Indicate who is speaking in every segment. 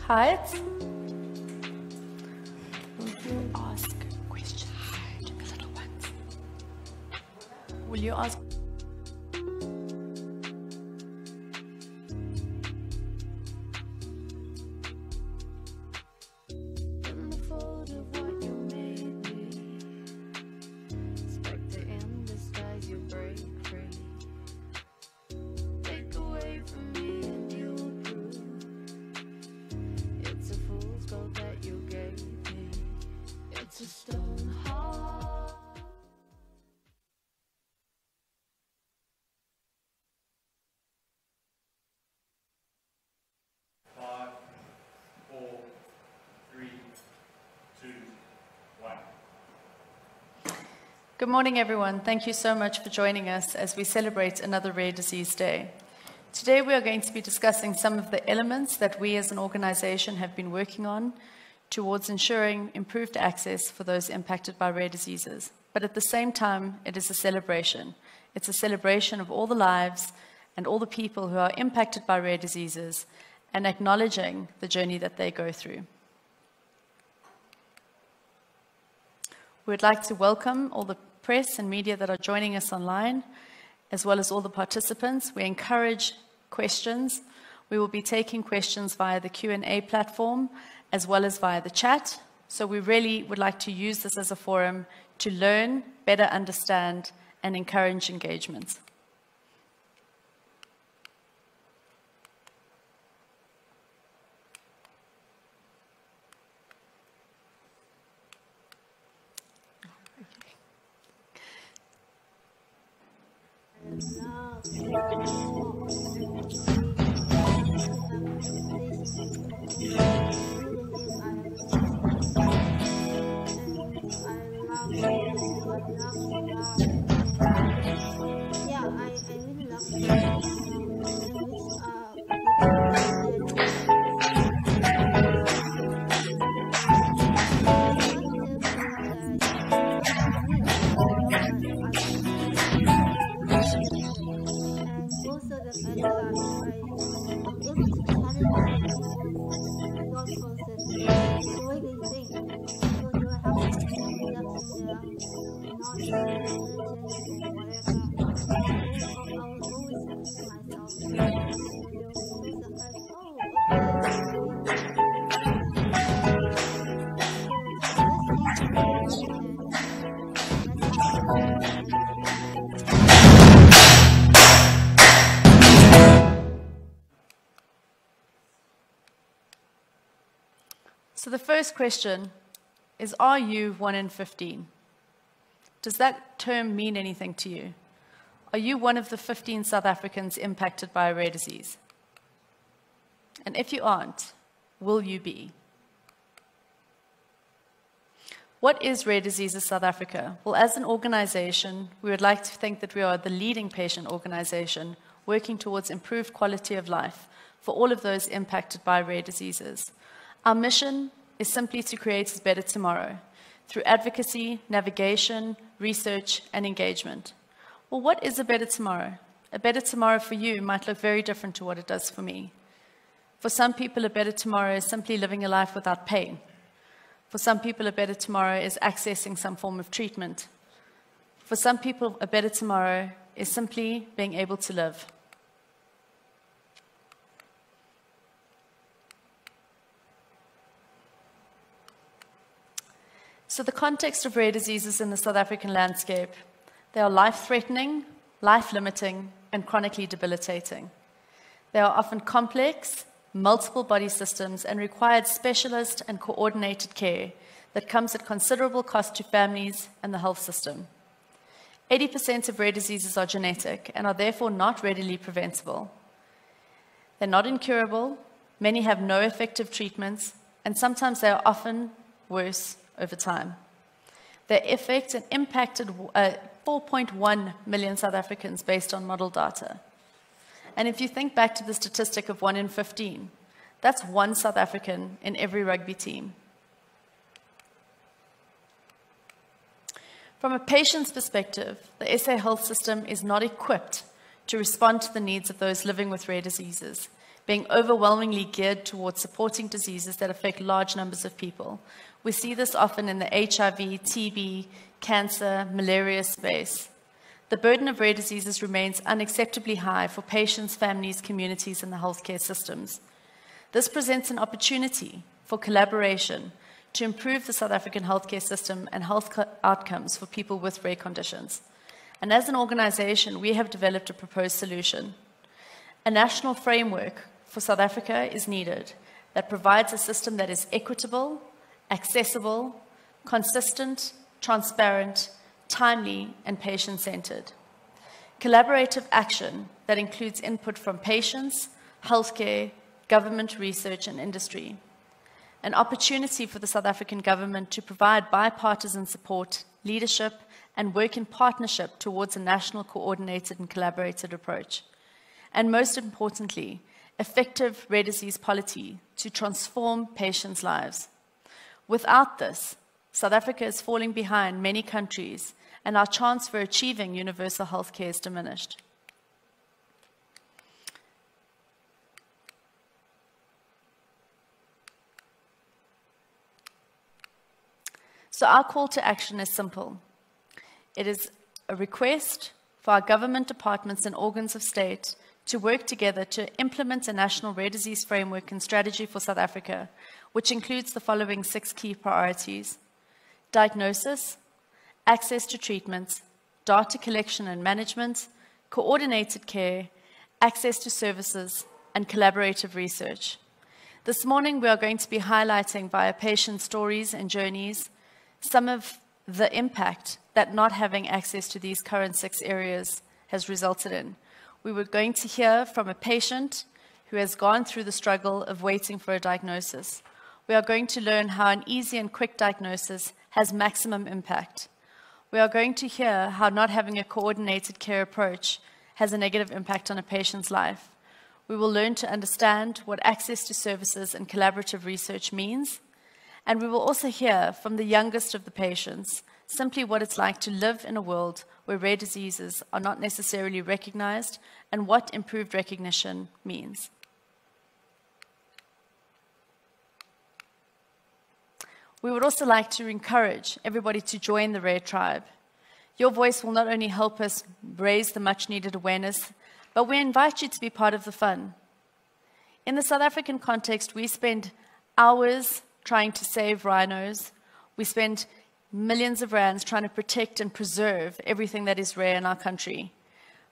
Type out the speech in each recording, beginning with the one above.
Speaker 1: Height. Will you ask questions to the little ones? Will you ask? Good morning, everyone. Thank you so much for joining us as we celebrate another Rare Disease Day. Today, we are going to be discussing some of the elements that we as an organization have been working on towards ensuring improved access for those impacted by rare diseases. But at the same time, it is a celebration. It's a celebration of all the lives and all the people who are impacted by rare diseases and acknowledging the journey that they go through. We would like to welcome all the press and media that are joining us online, as well as all the participants. We encourage questions. We will be taking questions via the Q&A platform, as well as via the chat. So we really would like to use this as a forum to learn, better understand, and encourage engagement. So the first question is, are you 1 in 15? Does that term mean anything to you? Are you one of the 15 South Africans impacted by a rare disease? And if you aren't, will you be? What is Rare Diseases South Africa? Well, as an organization, we would like to think that we are the leading patient organization working towards improved quality of life for all of those impacted by rare diseases. Our mission is simply to create a better tomorrow through advocacy, navigation, research, and engagement. Well, what is a better tomorrow? A better tomorrow for you might look very different to what it does for me. For some people, a better tomorrow is simply living a life without pain. For some people, a better tomorrow is accessing some form of treatment. For some people, a better tomorrow is simply being able to live. So the context of rare diseases in the South African landscape, they are life-threatening, life-limiting, and chronically debilitating. They are often complex, multiple body systems, and required specialist and coordinated care that comes at considerable cost to families and the health system. 80% of rare diseases are genetic and are therefore not readily preventable. They're not incurable, many have no effective treatments, and sometimes they are often worse over time. They affect and impacted 4.1 million South Africans based on model data. And if you think back to the statistic of 1 in 15, that's one South African in every rugby team. From a patient's perspective, the SA health system is not equipped to respond to the needs of those living with rare diseases, being overwhelmingly geared towards supporting diseases that affect large numbers of people. We see this often in the HIV, TB, cancer, malaria space. The burden of rare diseases remains unacceptably high for patients, families, communities, and the healthcare systems. This presents an opportunity for collaboration to improve the South African healthcare system and health outcomes for people with rare conditions. And as an organization, we have developed a proposed solution. A national framework for South Africa is needed that provides a system that is equitable, accessible, consistent, transparent, timely, and patient-centered. Collaborative action that includes input from patients, healthcare, government, research, and industry. An opportunity for the South African government to provide bipartisan support, leadership, and work in partnership towards a national coordinated and collaborated approach. And most importantly, effective rare disease policy to transform patients' lives. Without this, South Africa is falling behind many countries, and our chance for achieving universal health care is diminished. So our call to action is simple. It is a request for our government departments and organs of state to work together to implement a national rare disease framework and strategy for South Africa, which includes the following 6 key priorities: diagnosis, access to treatment, data collection and management, coordinated care, access to services, and collaborative research. This morning, we are going to be highlighting via patient stories and journeys some of the impact that not having access to these current 6 areas has resulted in. We were going to hear from a patient who has gone through the struggle of waiting for a diagnosis. We are going to learn how an easy and quick diagnosis has maximum impact. We are going to hear how not having a coordinated care approach has a negative impact on a patient's life. We will learn to understand what access to services and collaborative research means. And we will also hear from the youngest of the patients simply what it's like to live in a world where rare diseases are not necessarily recognized and what improved recognition means. We would also like to encourage everybody to join the Rare Tribe. Your voice will not only help us raise the much-needed awareness, but we invite you to be part of the fun. In the South African context, we spend hours trying to save rhinos. We spend millions of rands trying to protect and preserve everything that is rare in our country.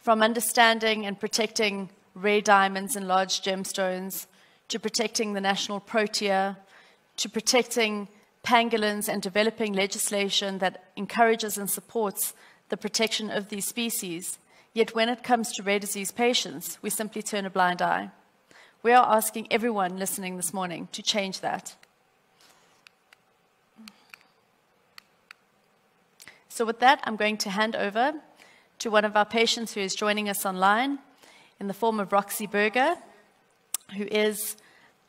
Speaker 1: From understanding and protecting rare diamonds and large gemstones, to protecting the national protea, to protecting pangolins and developing legislation that encourages and supports the protection of these species. Yet when it comes to rare disease patients, we simply turn a blind eye. We are asking everyone listening this morning to change that. So with that, I'm going to hand over to one of our patients who is joining us online in the form of Roxy Berger, who is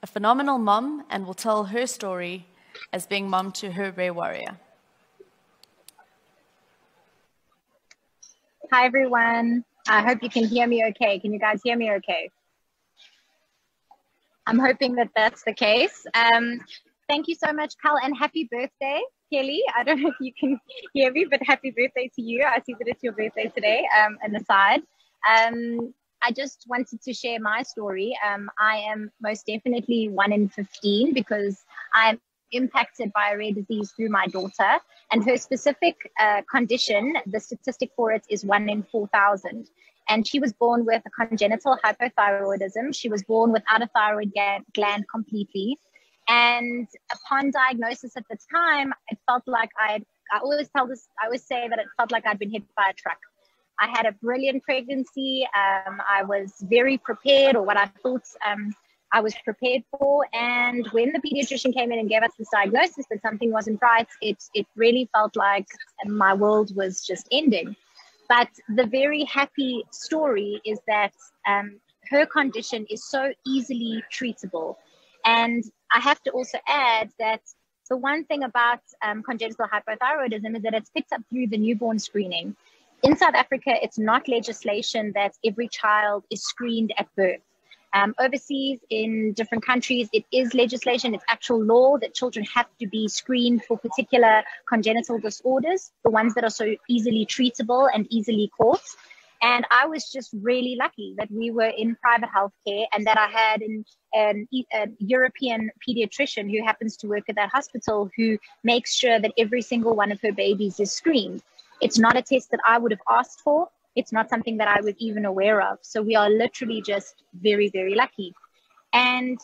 Speaker 1: a phenomenal mom and will tell her story as being mom to her rare warrior.
Speaker 2: Hi, everyone. I hope you can hear me okay. Can you guys hear me okay? I'm hoping that that's the case. Thank you so much, Cal, and happy birthday, Kelly. I don't know if you can hear me, but happy birthday to you. I see that it's your birthday today, on the side. I just wanted to share my story. I am most definitely 1 in 15 because I'm impacted by a rare disease through my daughter, and her specific condition, the statistic for it is 1 in 4,000. And she was born with a congenital hypothyroidism. She was born without a thyroid gland completely. And upon diagnosis at the time, it felt like I always say that it felt like I'd been hit by a truck. I had a brilliant pregnancy. I was very prepared, or what I thought I was prepared for. And when the pediatrician came in and gave us this diagnosis that something wasn't right, it really felt like my world was just ending. But the very happy story is that her condition is so easily treatable. And I have to also add that the one thing about congenital hypothyroidism is that it's picked up through the newborn screening. In South Africa, it's not legislation that every child is screened at birth. Overseas, in different countries, it is legislation, it's actual law that children have to be screened for particular congenital disorders, the ones that are so easily treatable and easily caught. And I was just really lucky that we were in private healthcare and that I had a European pediatrician who happens to work at that hospital who makes sure that every single one of her babies is screened. It's not a test that I would have asked for. It's not something that I was even aware of. So we are literally just very, very lucky. And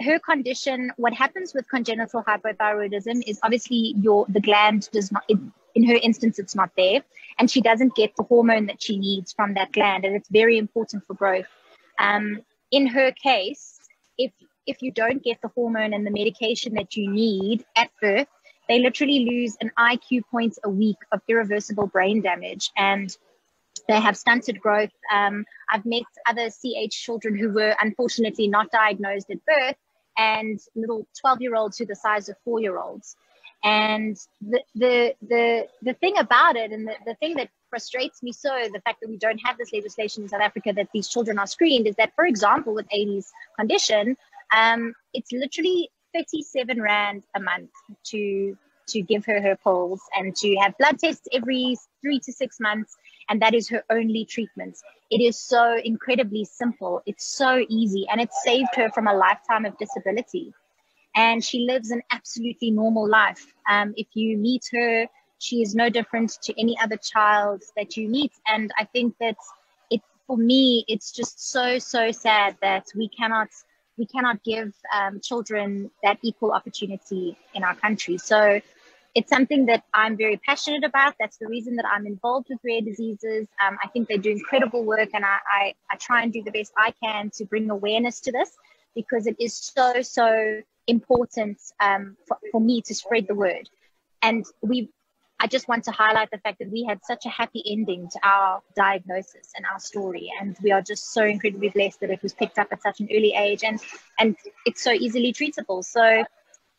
Speaker 2: her condition, what happens with congenital hypothyroidism is obviously the gland does not, in her instance, it's not there. And she doesn't get the hormone that she needs from that gland. And it's very important for growth. In her case, if you don't get the hormone and the medication that you need at birth, they literally lose an IQ point a week of irreversible brain damage. And they have stunted growth. I've met other CH children who were unfortunately not diagnosed at birth, and little 12-year-olds who are the size of 4-year-olds. And the thing about it, and the thing that frustrates me so, the fact that we don't have this legislation in South Africa that these children are screened, is that, for example, with Amy's condition, it's literally 37 Rand a month to give her pills and to have blood tests every 3 to 6 months. And that is her only treatment. It is so incredibly simple. It's so easy. And it saved her from a lifetime of disability. And she lives an absolutely normal life. If you meet her, she is no different to any other child that you meet. And I think that for me, it's just so sad that we cannot give children that equal opportunity in our country. So it's something that I'm very passionate about. That's the reason that I'm involved with rare diseases. I think they do incredible work, and I try and do the best I can to bring awareness to this, because it is so important for me to spread the word. And I just want to highlight the fact that we had such a happy ending to our diagnosis and our story. And we are just so incredibly blessed that it was picked up at such an early age, and it's so easily treatable. So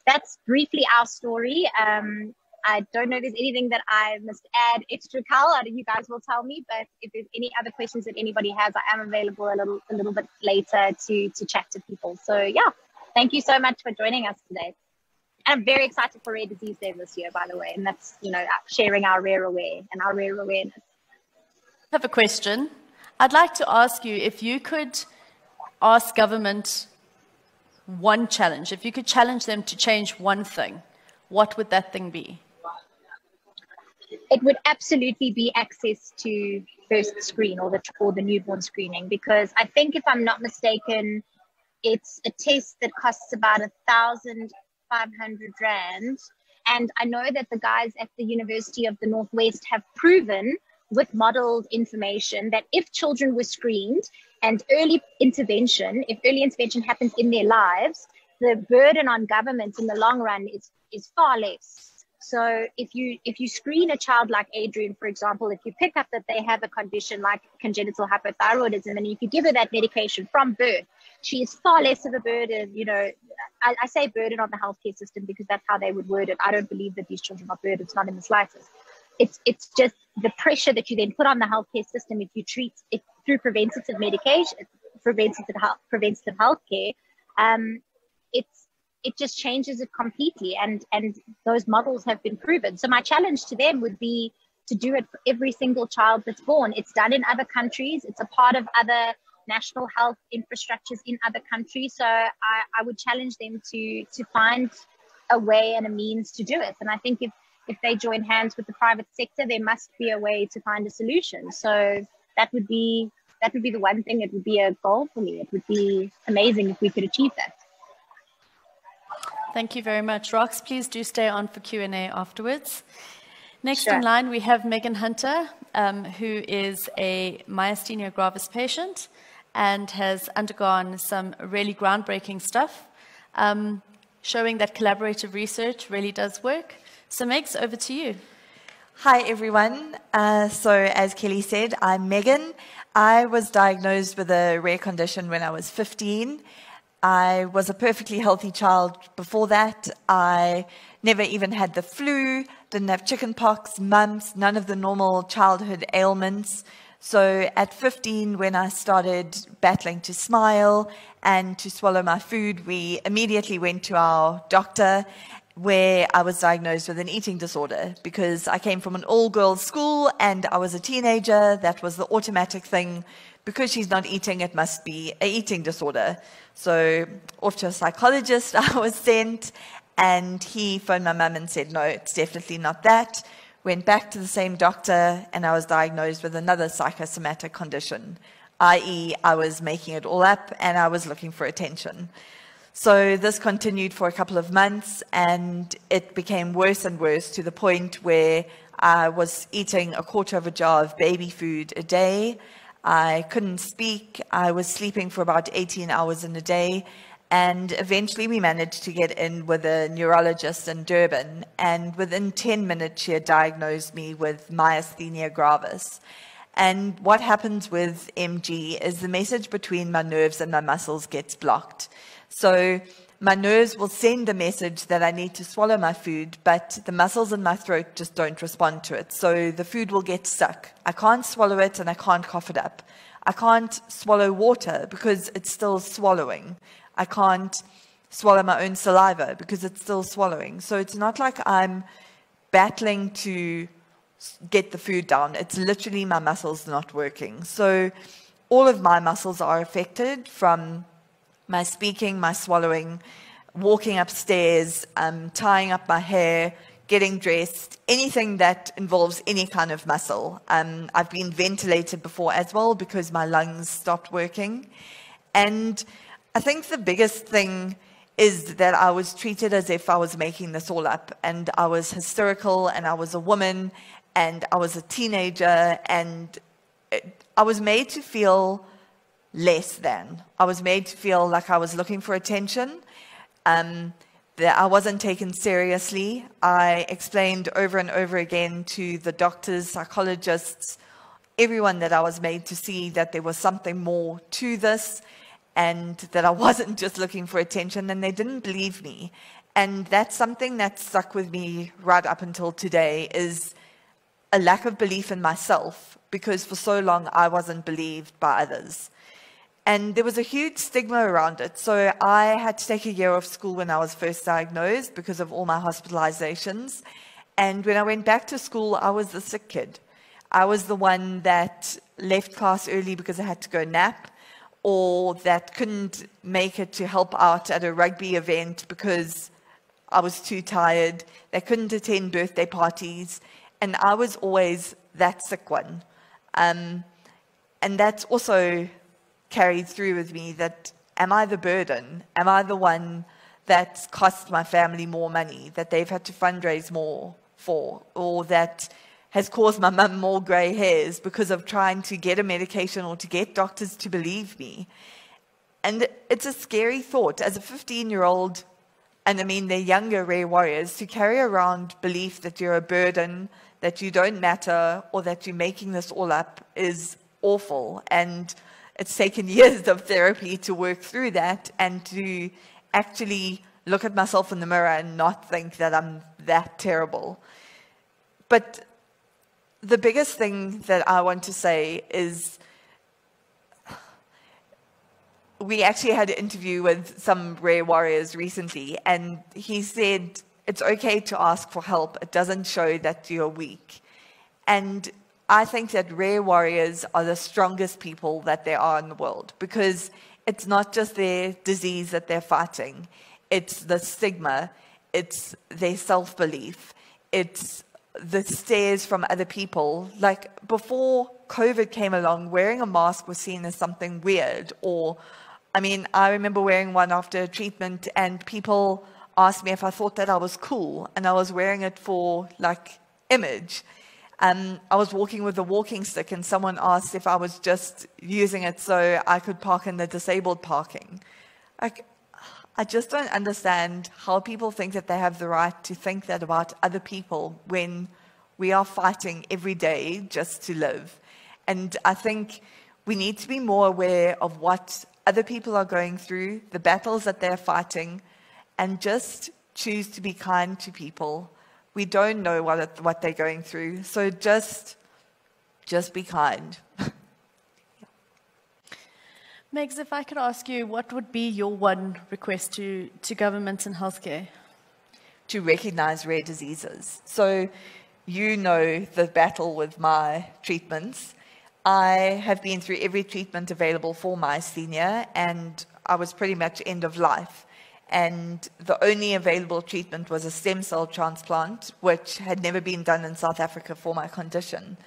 Speaker 2: that's briefly our story. I don't know if there's anything that I must add extra, Carl. You guys will tell me. But if there's any other questions that anybody has, I am available a little bit later to chat to people. So yeah, thank you so much for joining us today. And I'm very excited for Rare Disease Day this year, by the way. And that's, sharing our rare awareness. I
Speaker 1: have a question. I'd like to ask you if you could ask government one challenge, if you could challenge them to change one thing, what would that thing be?
Speaker 2: It would absolutely be access to first screen or the newborn screening, because I think, if I'm not mistaken, it's a test that costs about 1,500 Rand. And I know that the guys at the University of the Northwest have proven with modeled information that if children were screened and if early intervention happens in their lives, the burden on government in the long run is far less. So if you screen a child like Adrian, for example, if you pick up that they have a condition like congenital hypothyroidism, and if you give her that medication from birth, she is far less of a burden. I say burden on the healthcare system because that's how they would word it. I don't believe that these children are burdens, not in the slightest. It's just the pressure that you then put on the healthcare system if you treat it through preventative medication, preventative healthcare. It just changes it completely, and those models have been proven. So my challenge to them would be to do it for every single child that's born. It's done in other countries. It's a part of other national health infrastructures in other countries. So I would challenge them to find a way and a means to do it. And I think if they join hands with the private sector, there must be a way to find a solution. So that would be the one thing. It would be a goal for me. It would be amazing if we could achieve that.
Speaker 1: Thank you very much. Rox, please do stay on for Q&A afterwards. Next
Speaker 2: Sure.
Speaker 1: in line, we have Megan Hunter, who is a myasthenia gravis patient and has undergone some really groundbreaking stuff, showing that collaborative research really does work. So Megs, over to you.
Speaker 3: Hi, everyone. So as Kelly said, I'm Megan. I was diagnosed with a rare condition when I was 15. I was a perfectly healthy child before that. I never even had the flu, didn't have chicken pox, mumps, none of the normal childhood ailments. So at 15, when I started battling to smile and to swallow my food, we immediately went to our doctor, where I was diagnosed with an eating disorder because I came from an all-girls school and I was a teenager. That was the automatic thing. Because she's not eating, it must be an eating disorder. So off to a psychologist I was sent, and he phoned my mum and said, no, it's definitely not that. Went back to the same doctor, and I was diagnosed with another psychosomatic condition, i.e. I was making it all up and I was looking for attention. So this continued for a couple of months, and it became worse and worse to the point where I was eating a quarter of a jar of baby food a day. I couldn't speak. I was sleeping for about 18 hours in a day. And eventually we managed to get in with a neurologist in Durban. And within 10 minutes, she had diagnosed me with myasthenia gravis. And what happens with MG is the message between my nerves and my muscles gets blocked. So my nerves will send a message that I need to swallow my food, but the muscles in my throat just don't respond to it. So the food will get stuck. I can't swallow it and I can't cough it up. I can't swallow water because it's still swallowing. I can't swallow my own saliva because it's still swallowing. So it's not like I'm battling to get the food down. It's literally my muscles not working. So all of my muscles are affected, from my speaking, my swallowing, walking upstairs, tying up my hair, getting dressed, anything that involves any kind of muscle. I've been ventilated before as well because my lungs stopped working. And I think the biggest thing is that I was treated as if I was making this all up, and I was hysterical, and I was a woman, and I was a teenager, and I was made to feel less than. I was made to feel like I was looking for attention, that I wasn't taken seriously. I explained over and over again to the doctors, psychologists, everyone, that I was made to see that there was something more to this, and that I wasn't just looking for attention, and they didn't believe me. And that's something that stuck with me right up until today, is a lack of belief in myself, because for so long I wasn't believed by others. And there was a huge stigma around it. So I had to take a year off school when I was first diagnosed because of all my hospitalizations. And when I went back to school, I was the sick kid. I was the one that left class early because I had to go nap, or that couldn't make it to help out at a rugby event because I was too tired. They couldn't attend birthday parties. And I was always that sick one. And that's also carried through with me, that am I the burden? Am I the one that cost my family more money, that they've had to fundraise more for, or that has caused my mum more grey hairs because of trying to get a medication or to get doctors to believe me? And it's a scary thought as a 15-year-old, and I mean they're younger rare warriors, to carry around belief that you're a burden, that you don't matter, or that you're making this all up is awful. And it's taken years of therapy to work through that, and to actually look at myself in the mirror and not think that I'm that terrible. But the biggest thing that I want to say is, we actually had an interview with some rare warriors recently, and he said, it's okay to ask for help. It doesn't show that you're weak. And I think that rare warriors are the strongest people that there are in the world, because it's not just their disease that they're fighting. It's the stigma. It's their self-belief. It's the stares from other people. Like, before COVID came along, wearing a mask was seen as something weird. Or, I mean, I remember wearing one after a treatment, and people asked me if I thought that I was cool, and I was wearing it for, like, image. I was walking with a walking stick, and someone asked if I was just using it so I could park in the disabled parking. Like, I just don't understand how people think that they have the right to think that about other people when we are fighting every day just to live. And I think we need to be more aware of what other people are going through, the battles that they're fighting, and just choose to be kind to people. We don't know what they're going through, so just be kind.
Speaker 1: Megs, if I could ask you, what would be your one request to government and healthcare?
Speaker 3: To recognize rare diseases. So you know the battle with my treatments. I have been through every treatment available for myasthenia, and I was pretty much end of life. And the only available treatment was a stem cell transplant, which had never been done in South Africa for my condition.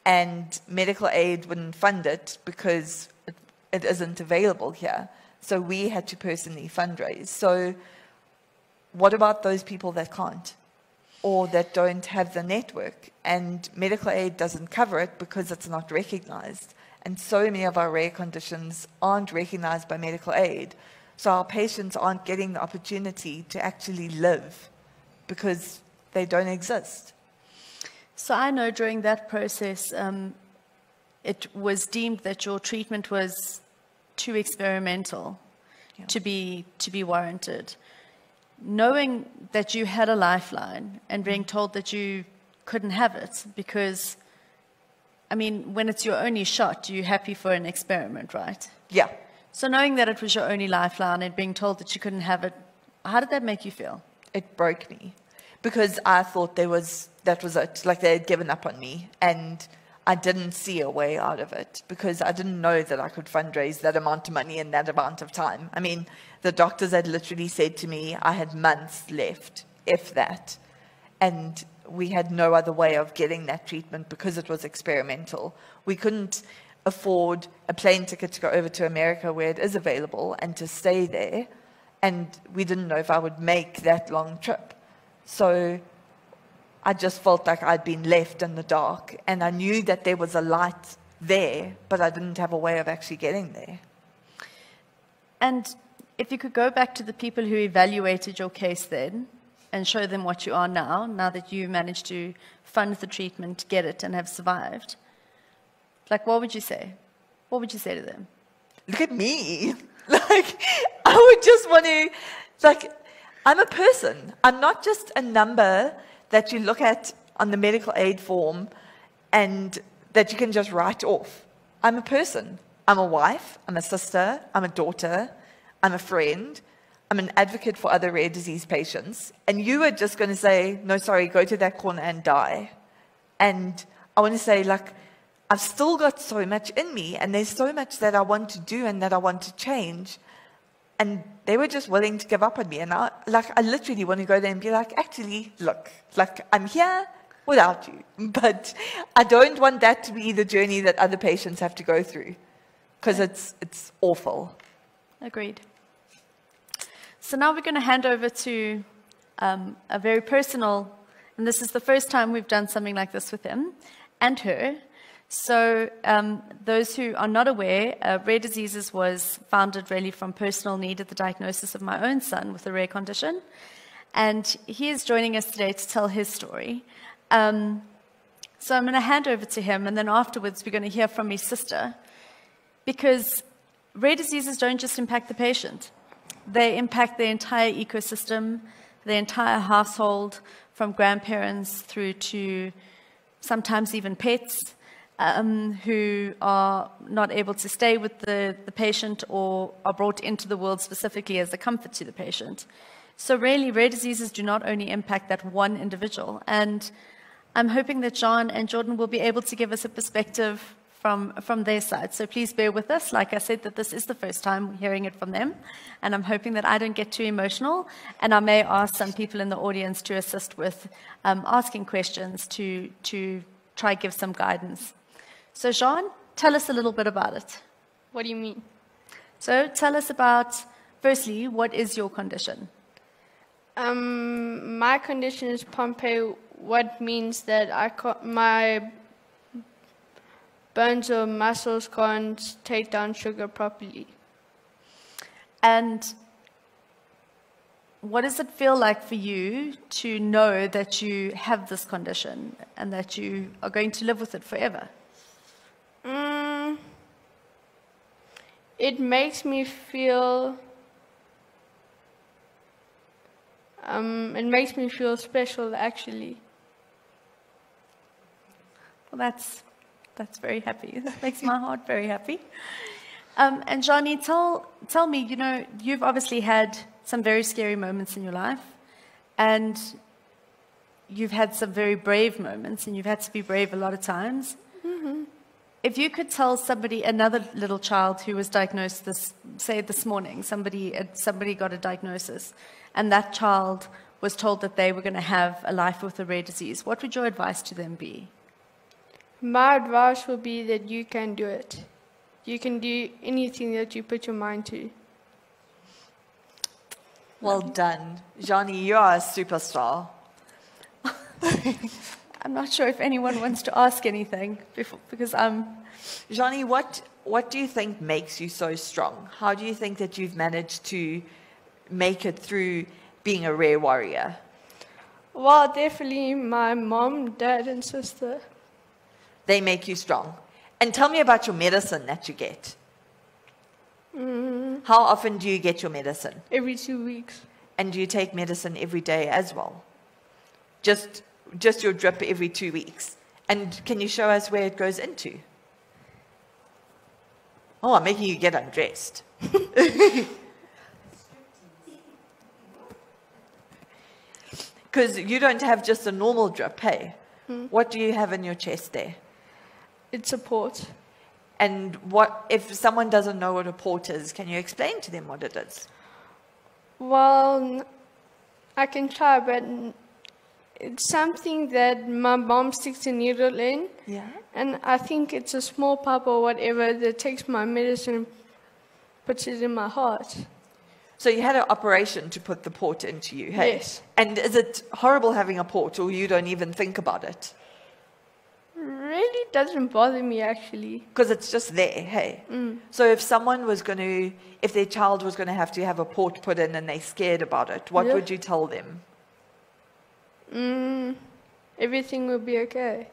Speaker 3: And medical aid wouldn't fund it because it isn't available here. So we had to personally fundraise. So what about those people that can't, or that don't have the network? And medical aid doesn't cover it because it's not recognized. And so many of our rare conditions aren't recognized by medical aid. So our patients aren't getting the opportunity to actually live because they don't exist.
Speaker 1: So I know during that process, it was deemed that your treatment was too experimental to be warranted. Knowing that you had a lifeline and being told that you couldn't have it because, I mean, when it's your only shot, you're happy for an experiment, right?
Speaker 3: Yeah.
Speaker 1: So knowing that it was your only lifeline and being told that you couldn't have it, how did that make you feel?
Speaker 3: It broke me because I thought that was it, like they had given up on me, and I didn't see a way out of it because I didn't know that I could fundraise that amount of money in that amount of time. I mean, the doctors had literally said to me I had months left, if that, and we had no other way of getting that treatment because it was experimental. We couldn't afford a plane ticket to go over to America where it is available and to stay there, and we didn't know if I would make that long trip. So I just felt like I'd been left in the dark, and I knew that there was a light there, but I didn't have a way of actually getting there.
Speaker 1: And if you could go back to the people who evaluated your case then and show them what you are now that you managed to fund the treatment, get it, and have survived, like, what would you say? What would you say to them?
Speaker 3: Look at me. Like, I would just want to, like, I'm a person. I'm not just a number that you look at on the medical aid form and that you can just write off. I'm a person. I'm a wife. I'm a sister. I'm a daughter. I'm a friend. I'm an advocate for other rare disease patients. And you are just going to say, no, sorry, go to that corner and die. And I want to say, like, I've still got so much in me, and there's so much that I want to do and that I want to change. And they were just willing to give up on me. And I literally want to go there and be like, actually, look, like, I'm here without you. But I don't want that to be the journey that other patients have to go through, because it's awful.
Speaker 1: Agreed. So now we're going to hand over to a very personal, and this is the first time we've done something like this with him and her. So those who are not aware, Rare Diseases was founded really from personal need at the diagnosis of my own son with a rare condition. And he is joining us today to tell his story. So I'm going to hand over to him, and then afterwards we're going to hear from his sister, because rare diseases don't just impact the patient. They impact the entire ecosystem, the entire household, from grandparents through to sometimes even pets, who are not able to stay with the patient or are brought into the world specifically as a comfort to the patient. So really, rare diseases do not only impact that one individual. And I'm hoping that John and Jordan will be able to give us a perspective from their side. So please bear with us. Like I said, that this is the first time hearing it from them. And I'm hoping that I don't get too emotional. And I may ask some people in the audience to assist with asking questions to try give some guidance. So Jean, tell us a little bit about it.
Speaker 4: What do you mean?
Speaker 1: So tell us about, firstly, what is your condition?
Speaker 4: My condition is Pompe, what means that my bones or muscles can't take down sugar properly.
Speaker 1: And what does it feel like for you to know that you have this condition and that you are going to live with it forever?
Speaker 4: It makes me feel special, actually.
Speaker 1: Well, that's very happy. That makes my heart very happy. And Johnny, tell me, you know, you've obviously had some very scary moments in your life, and you've had some very brave moments, and you've had to be brave a lot of times.
Speaker 4: Mm-hmm.
Speaker 1: If you could tell somebody, another little child who was diagnosed this morning, somebody got a diagnosis, and that child was told that they were going to have a life with a rare disease, what would your advice to them be?
Speaker 4: My advice would be that you can do it. You can do anything that you put your mind to.
Speaker 3: Well done. Johnny, you are a superstar.
Speaker 1: I'm not sure if anyone wants to ask anything because I'm...
Speaker 3: Johnny, what do you think makes you so strong? How do you think that you've managed to make it through being a rare warrior?
Speaker 4: Well, definitely my mom, dad, and sister.
Speaker 3: They make you strong. And tell me about your medicine that you get. How often do you get your medicine?
Speaker 4: Every 2 weeks.
Speaker 3: And do you take medicine every day as well? Just your drip every 2 weeks. And can you show us where it goes into? Oh, I'm making you get undressed. Because you don't have just a normal drip, hey? What do you have in your chest there?
Speaker 4: It's a port.
Speaker 3: And what if someone doesn't know what a port is, can you explain to them what it is?
Speaker 4: Well, I can try, but it's something that my mom sticks a needle in.
Speaker 3: Yeah.
Speaker 4: And I think it's a small pump or whatever that takes my medicine and puts it in my heart.
Speaker 3: So you had an operation to put the port into you, hey?
Speaker 4: Yes.
Speaker 3: And is it horrible having a port, or you don't even think about it?
Speaker 4: Really doesn't bother me, actually.
Speaker 3: Because it's just there, hey? So if someone was going to, if their child was going to have a port put in and they're scared about it, what would you tell them?
Speaker 4: Everything will be okay.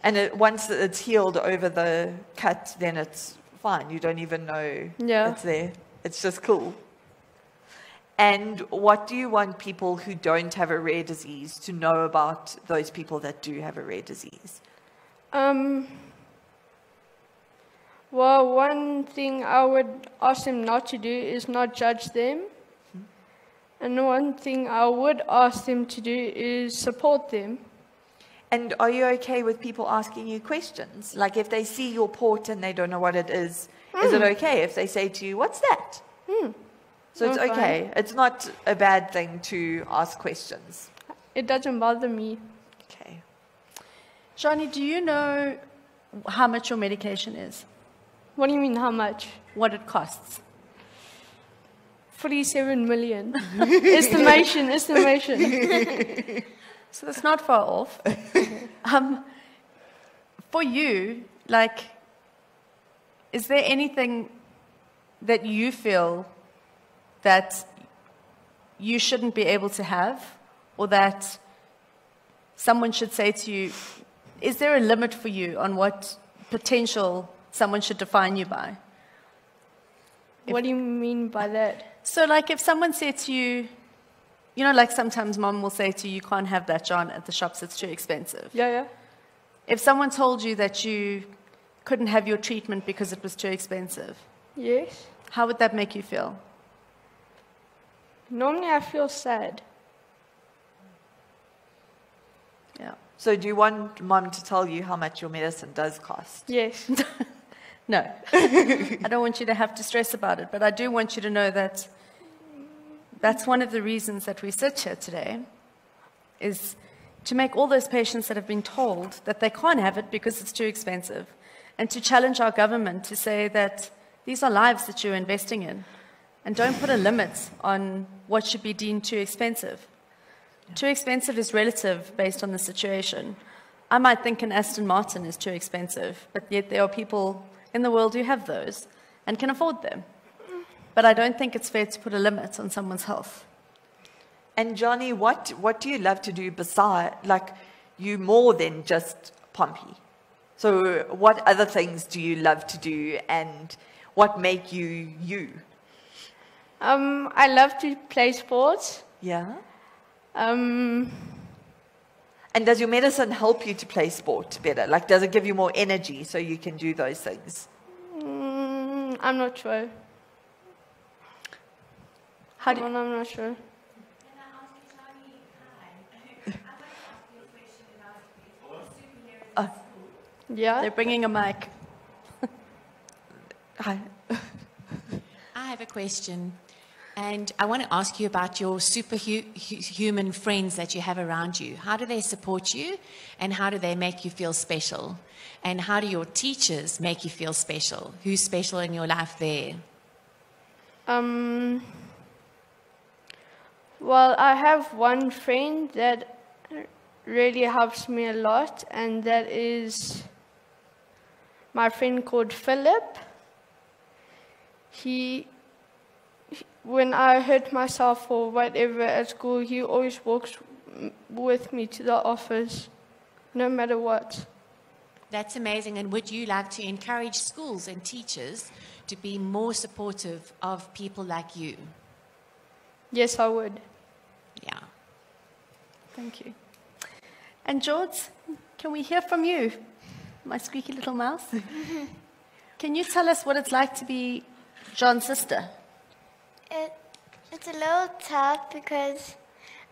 Speaker 3: And once it's healed over the cut, then it's fine. You don't even know it's there. It's just cool. And what do you want people who don't have a rare disease to know about those people that do have a rare disease?
Speaker 4: Well, one thing I would ask them not to do is not judge them. And one thing I would ask them to do is support them.
Speaker 3: And are you okay with people asking you questions? Like if they see your port and they don't know what it is it okay if they say to you, what's that? So it's okay.
Speaker 4: Fine.
Speaker 3: It's not a bad thing to ask questions.
Speaker 4: It doesn't bother me.
Speaker 3: Okay.
Speaker 1: Johnny, do you know how much your medication is?
Speaker 4: What do you mean, how much?
Speaker 1: What it costs?
Speaker 4: 47 million. Estimation.
Speaker 1: So that's not far off. For you, like, is there anything that you feel that you shouldn't be able to have, or that someone should say to you, is there a limit for you on what potential someone should define you by?
Speaker 4: What do you mean by that?
Speaker 1: So like if someone said to you, you know, like sometimes mom will say to you, you can't have that John at the shops, it's too expensive.
Speaker 4: Yeah.
Speaker 1: If someone told you that you couldn't have your treatment because it was too expensive,
Speaker 4: Yes.
Speaker 1: how would that make you feel?
Speaker 4: Normally I feel sad.
Speaker 1: Yeah.
Speaker 3: So do you want mom to tell you how much your medicine does cost?
Speaker 4: Yes.
Speaker 1: No. I don't want you to have to stress about it, but I do want you to know that that's one of the reasons that we sit here today, is to make all those patients that have been told that they can't have it because it's too expensive, and to challenge our government to say that these are lives that you're investing in, and don't put a limit on what should be deemed too expensive. Too expensive is relative based on the situation. I might think an Aston Martin is too expensive, but yet there are people in the world who have those and can afford them. But I don't think it's fair to put a limit on someone's health.
Speaker 3: And Johnny, what do you love to do beside, like, you more than just Pompey? So what other things do you love to do, and what make you you?
Speaker 4: I love to play sports.
Speaker 3: Yeah.
Speaker 4: Um,
Speaker 3: And does your medicine help you to play sport better? Like, does it give you more energy so you can do those things?
Speaker 4: I'm not sure.
Speaker 1: How do,
Speaker 4: I'm not sure. Yeah.
Speaker 1: they're bringing a mic.
Speaker 3: Hi.
Speaker 5: I have a question, and I want to ask you about your superhuman friends that you have around you. How do they support you, and how do they make you feel special? And how do your teachers make you feel special? Who's special in your life there?
Speaker 4: Well, I have one friend that really helps me a lot, and that is my friend called Philip. When I hurt myself or whatever at school, he always walks with me to the office, no matter what.
Speaker 5: That's amazing. And would you like to encourage schools and teachers to be more supportive of people like you?
Speaker 4: Yes, I would.
Speaker 5: Yeah.
Speaker 1: Thank you. And George, can we hear from you, my squeaky little mouse? Can you tell us what it's like to be John's sister?
Speaker 6: It's a little tough because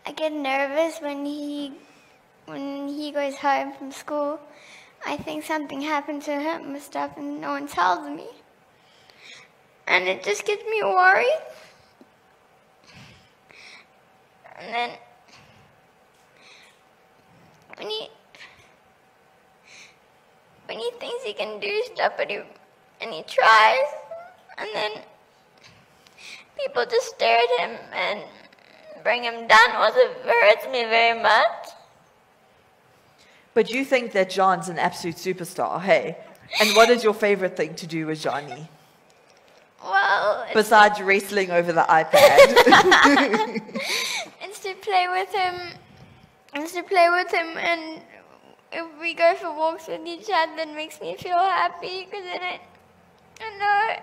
Speaker 6: I get nervous when he goes home from school. I think something happened to him and stuff, and no one tells me, and it just gets me worried. And then when he thinks he can do stuff, and he tries, and then people just stare at him and bring him down. Also hurts me very much.
Speaker 3: But you think that John's an absolute superstar, hey? And what is your favorite thing to do with Johnny?
Speaker 6: Well,
Speaker 3: Besides wrestling over the iPad.
Speaker 6: it's to play with him. And if we go for walks with each other, it makes me feel happy because then I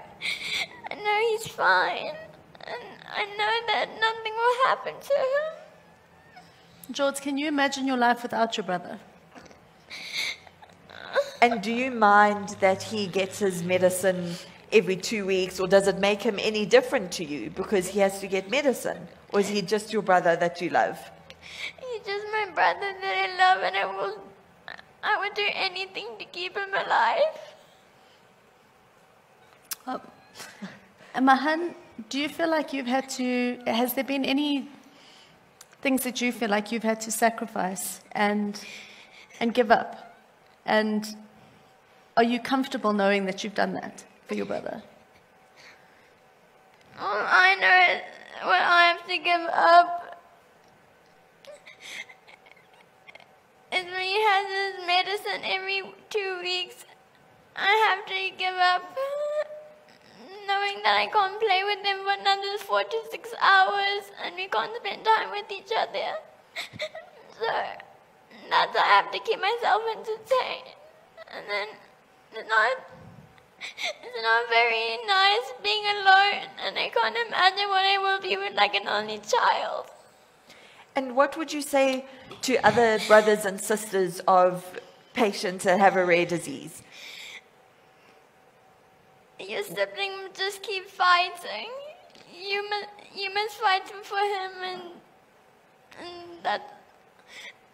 Speaker 6: know he's fine, and I know that nothing will happen to him.
Speaker 1: George, can you imagine your life without your brother?
Speaker 3: And do you mind that he gets his medicine every 2 weeks, or does it make him any different to you because he has to get medicine? Or is he just your brother that you love?
Speaker 6: He's just my brother that I love, and I would do anything to keep him alive.
Speaker 1: And Mahan, do you feel like has there been any things that you feel like you've had to sacrifice and give up? And are you comfortable knowing that you've done that for your brother?
Speaker 6: All I know is when I have to give up is when he has his medicine every 2 weeks. I have to give up knowing that I can't play with him for another 4 to 6 hours, and we can't spend time with each other. So that's why I have to keep myself entertained. And then it's not very nice being alone, and I can't imagine what I will be with like an only child.
Speaker 3: And what would you say to other brothers and sisters of patients that have a rare disease?
Speaker 6: Your sibling will just keep fighting. You must fight for him, and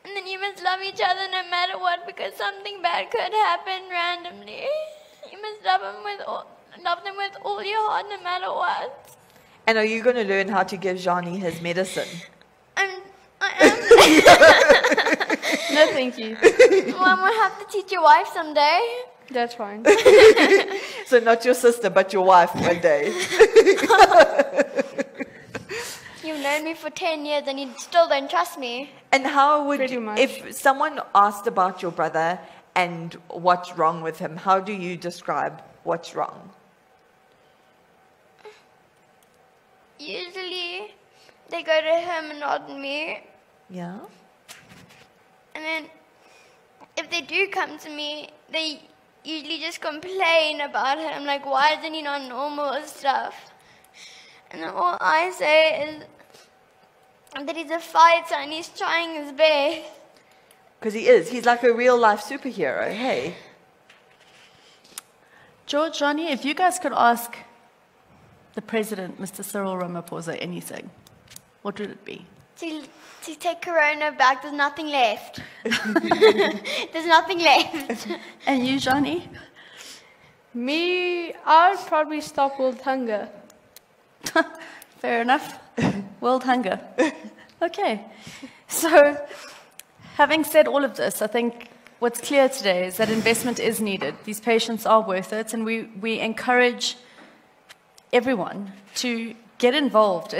Speaker 6: then you must love each other no matter what, because something bad could happen randomly. You must love them with all your heart no matter what.
Speaker 3: And are you going to learn how to give Johnny his medicine?
Speaker 6: I am.
Speaker 4: No, thank you.
Speaker 6: Well, I'm going to have to teach your wife someday.
Speaker 4: That's fine.
Speaker 3: So not your sister, but your wife one day.
Speaker 6: You've known me for 10 years and you still don't trust me.
Speaker 3: And how would,
Speaker 4: Pretty much.
Speaker 3: if someone asked about your brother and what's wrong with him, how do you describe what's wrong?
Speaker 6: Usually, they go to him and not me.
Speaker 3: Yeah?
Speaker 6: And then, if they do come to me, they usually just complain about him, like, why isn't he not normal and stuff? And then all I say is that he's a fighter and he's trying his best.
Speaker 3: Because he is. He's like a real-life superhero, hey?
Speaker 1: George, Johnny, if you guys could ask the president, Mr. Cyril Ramaphosa, anything, what would it be?
Speaker 6: To take Corona back, there's nothing left. There's nothing left.
Speaker 1: And you, Johnny?
Speaker 4: Me, I would probably stop world hunger.
Speaker 1: Fair enough. World hunger. Okay. So, having said all of this, I think what's clear today is that investment is needed. These patients are worth it, and we encourage everyone to get involved.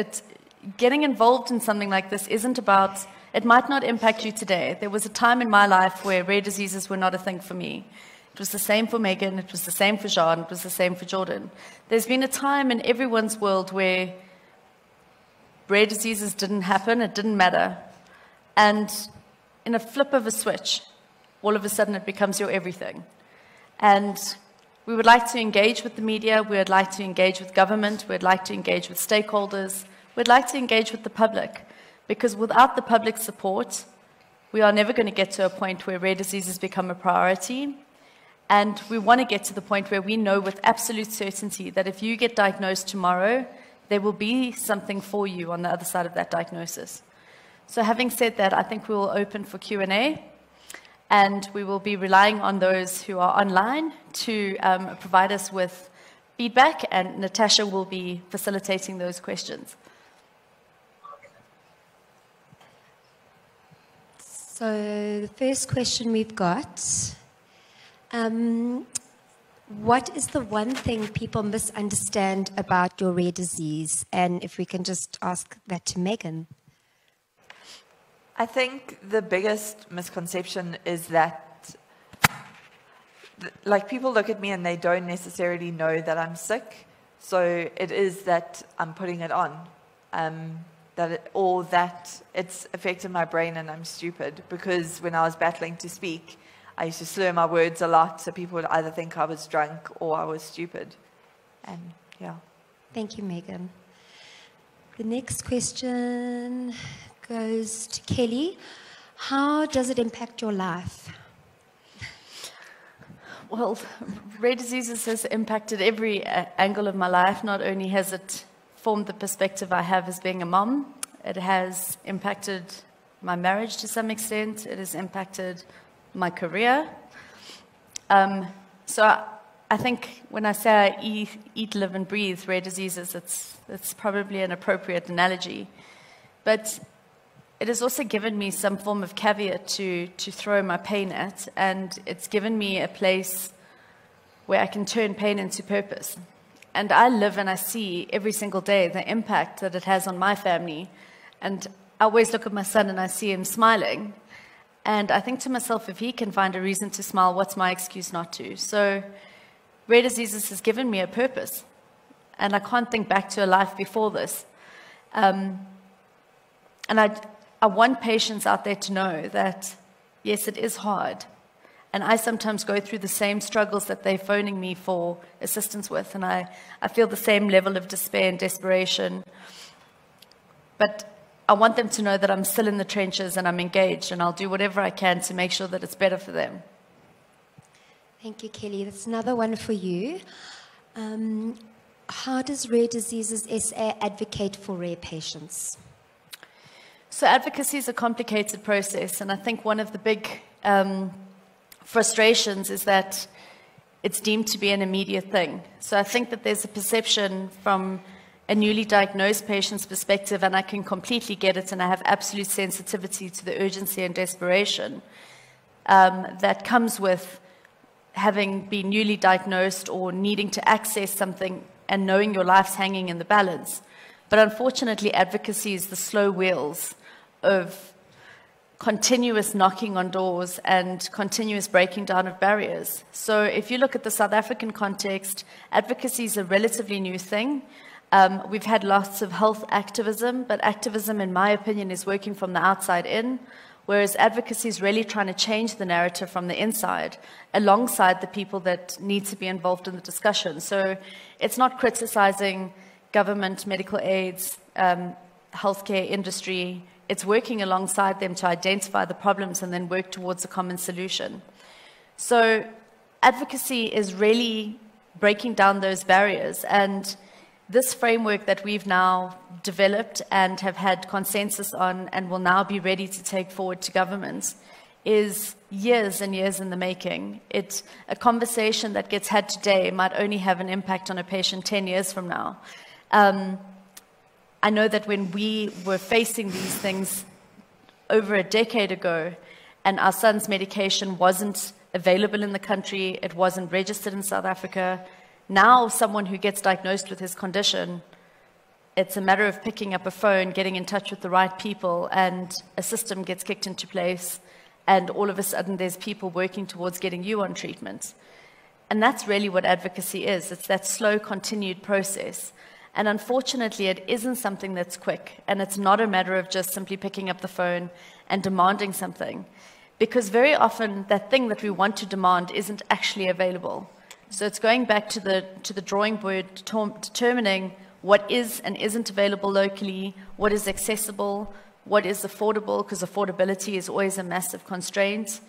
Speaker 1: Getting involved in something like this isn't about, it might not impact you today. There was a time in my life where rare diseases were not a thing for me. It was the same for Megan, it was the same for Jean, it was the same for Jordan. There's been a time in everyone's world where rare diseases didn't happen, it didn't matter. And in a flip of a switch, all of a sudden it becomes your everything. And we would like to engage with the media, we would like to engage with government, we would like to engage with stakeholders, we'd like to engage with the public, because without the public support, we are never going to get to a point where rare diseases become a priority. And we want to get to the point where we know with absolute certainty that if you get diagnosed tomorrow, there will be something for you on the other side of that diagnosis. So having said that, I think we will open for Q&A, and we will be relying on those who are online to provide us with feedback, and Natasha will be facilitating those questions.
Speaker 7: So the first question we've got, what is the one thing people misunderstand about your rare disease? And if we can just ask that to Megan.
Speaker 3: I think the biggest misconception is that, like, people look at me and they don't necessarily know that I'm sick. So it is that I'm putting it on, or that it's affected my brain and I'm stupid. Because when I was battling to speak, I used to slur my words a lot, so people would either think I was drunk or I was stupid. And yeah.
Speaker 7: Thank you, Megan. The next question goes to Kelly. How does it impact your life?
Speaker 1: Well, rare diseases has impacted every angle of my life. Not only has it formed the perspective I have as being a mom, it has impacted my marriage to some extent. It has impacted my career. So I think when I say I eat, live, and breathe rare diseases, it's probably an appropriate analogy. But it has also given me some form of caveat to throw my pain at, and it's given me a place where I can turn pain into purpose. And I live and I see every single day the impact that it has on my family. And I always look at my son and I see him smiling. And I think to myself, if he can find a reason to smile, what's my excuse not to? So rare diseases has given me a purpose. And I can't think back to a life before this. And I want patients out there to know that, yes, it is hard. And I sometimes go through the same struggles that they're phoning me for assistance with. And I feel the same level of despair and desperation. But I want them to know that I'm still in the trenches and I'm engaged, and I'll do whatever I can to make sure that it's better for them.
Speaker 7: Thank you, Kelly. That's another one for you. How does Rare Diseases SA advocate for rare patients?
Speaker 1: So advocacy is a complicated process, and I think one of the big frustrations is that it's deemed to be an immediate thing. So I think that there's a perception from a newly diagnosed patient's perspective, and I can completely get it, and I have absolute sensitivity to the urgency and desperation that comes with having been newly diagnosed or needing to access something and knowing your life's hanging in the balance. But unfortunately, advocacy is the slow wheels of continuous knocking on doors and continuous breaking down of barriers. So if you look at the South African context, advocacy is a relatively new thing. We've had lots of health activism, but activism, in my opinion, is working from the outside in, whereas advocacy is really trying to change the narrative from the inside, alongside the people that need to be involved in the discussion. So it's not criticizing government, medical aids, healthcare industry. It's working alongside them to identify the problems and then work towards a common solution. So advocacy is really breaking down those barriers. And this framework that we've now developed and have had consensus on and will now be ready to take forward to governments is years and years in the making. It's a conversation that gets had today might only have an impact on a patient 10 years from now. I know that when we were facing these things over a decade ago, and our son's medication wasn't available in the country, it wasn't registered in South Africa, now someone who gets diagnosed with his condition, it's a matter of picking up a phone, getting in touch with the right people, and a system gets kicked into place, and all of a sudden there's people working towards getting you on treatment. And that's really what advocacy is. It's that slow, continued process. And unfortunately, it isn't something that's quick, and it's not a matter of just simply picking up the phone and demanding something, because very often that thing that we want to demand isn't actually available. So it's going back to the drawing board, determining what is and isn't available locally, what is accessible, what is affordable, because affordability is always a massive constraint.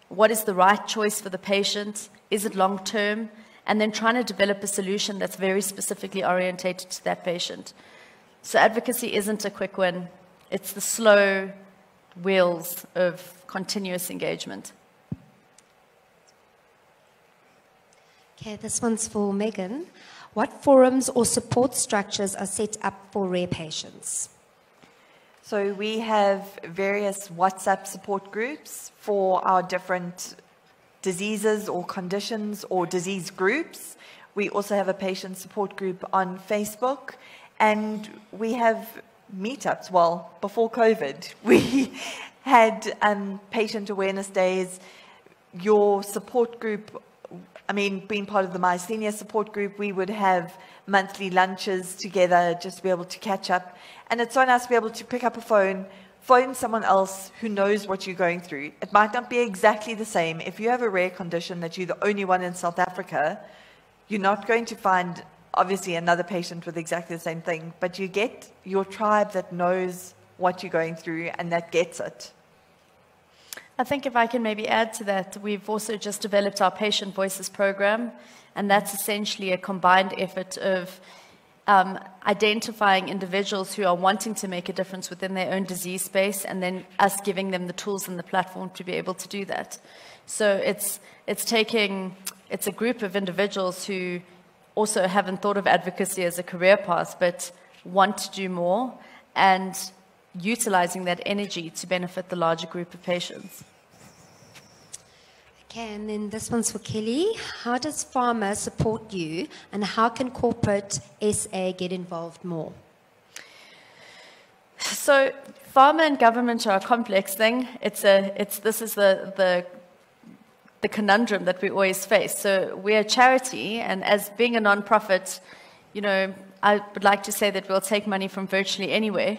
Speaker 1: What is the right choice for the patient? Is it long-term? And then trying to develop a solution that's very specifically orientated to that patient. So advocacy isn't a quick win. It's the slow wheels of continuous engagement.
Speaker 7: Okay, this one's for Megan. What forums or support structures are set up for rare patients?
Speaker 3: So we have various WhatsApp support groups for our different diseases or conditions or disease groups. We also have a patient support group on Facebook, and we have meetups. Well, before COVID, we had patient awareness days. Your support group, being part of the myasthenia support group, we would have monthly lunches together just to be able to catch up. And it's so nice to be able to pick up a phone someone else who knows what you're going through. It might not be exactly the same. If you have a rare condition that you're the only one in South Africa, you're not going to find, obviously, another patient with exactly the same thing, but you get your tribe that knows what you're going through and that gets it.
Speaker 1: I think if I can maybe add to that, we've also just developed our Patient Voices program, and that's essentially a combined effort of identifying individuals who are wanting to make a difference within their own disease space, and then us giving them the tools and the platform to be able to do that. So it's a group of individuals who also haven't thought of advocacy as a career path, but want to do more, and utilizing that energy to benefit the larger group of patients.
Speaker 7: Okay, and then this one's for Kelly. How does pharma support you, and how can corporate SA get involved more?
Speaker 1: So pharma and government are a complex thing. This is the conundrum that we always face. So we're a charity, and as being a non-profit, I would like to say that we'll take money from virtually anywhere.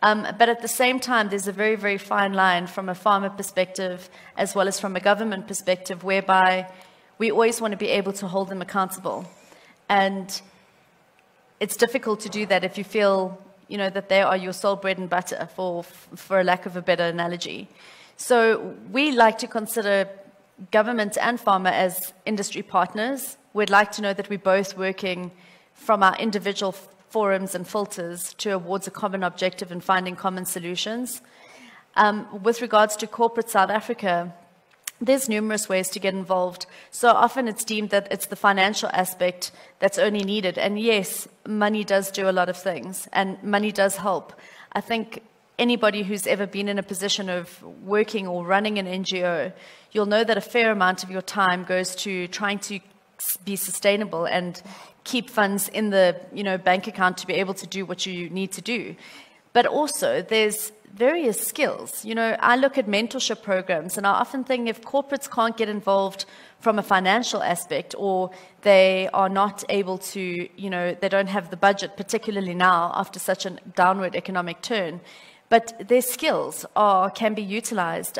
Speaker 1: But at the same time, there's a very, very fine line from a pharma perspective as well as from a government perspective, whereby we always want to be able to hold them accountable. And it's difficult to do that if you feel, that they are your sole bread and butter, for a lack of a better analogy. So we like to consider government and pharma as industry partners. We'd like to know that we're both working from our individual forums and filters towards a common objective and finding common solutions. With regards to corporate South Africa, there's numerous ways to get involved. So often it's deemed that it's the financial aspect that's only needed. And yes, money does do a lot of things, and money does help. I think anybody who's ever been in a position of working or running an NGO, you'll know that a fair amount of your time goes to trying to be sustainable and keep funds in the bank account to be able to do what you need to do. But also there's various skills. I look at mentorship programs, and I often think if corporates can't get involved from a financial aspect, or they are not able to, they don't have the budget, particularly now after such a downward economic turn, but their skills can be utilized.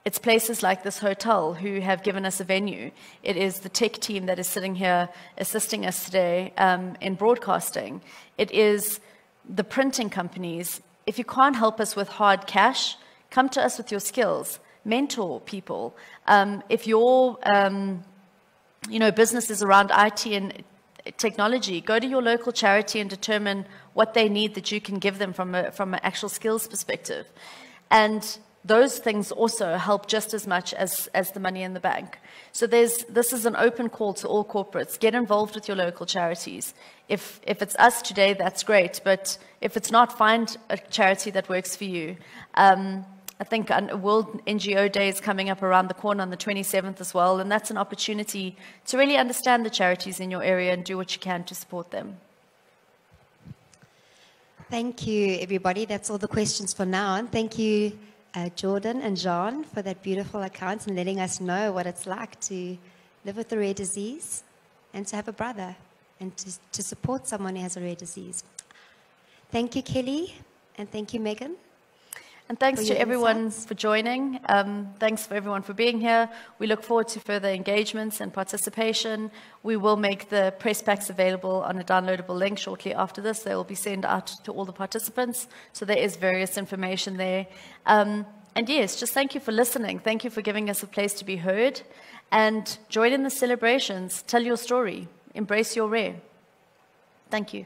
Speaker 1: It's places like this hotel who have given us a venue. It is the tech team that is sitting here assisting us today in broadcasting. It is the printing companies. If you can't help us with hard cash, come to us with your skills. Mentor people. If your businesses around IT and technology. Go to your local charity and determine what they need that you can give them from an actual skills perspective. And those things also help just as much as the money in the bank. So this is an open call to all corporates. Get involved with your local charities. If it's us today, that's great. But if it's not, find a charity that works for you. I think World NGO Day is coming up around the corner on the 27th as well, and that's an opportunity to really understand the charities in your area and do what you can to support them.
Speaker 7: Thank you, everybody. That's all the questions for now. And thank you, Jordan and Jean, for that beautiful account and letting us know what it's like to live with a rare disease and to have a brother and to support someone who has a rare disease. Thank you, Kelly, and thank you, Megan.
Speaker 1: And thanks to everyone for joining. Thanks for everyone for being here. We look forward to further engagements and participation. We will make the press packs available on a downloadable link shortly after this. They will be sent out to all the participants. So there is various information there. And yes, just thank you for listening. Thank you for giving us a place to be heard. And join in the celebrations. Tell your story. Embrace your rare. Thank you.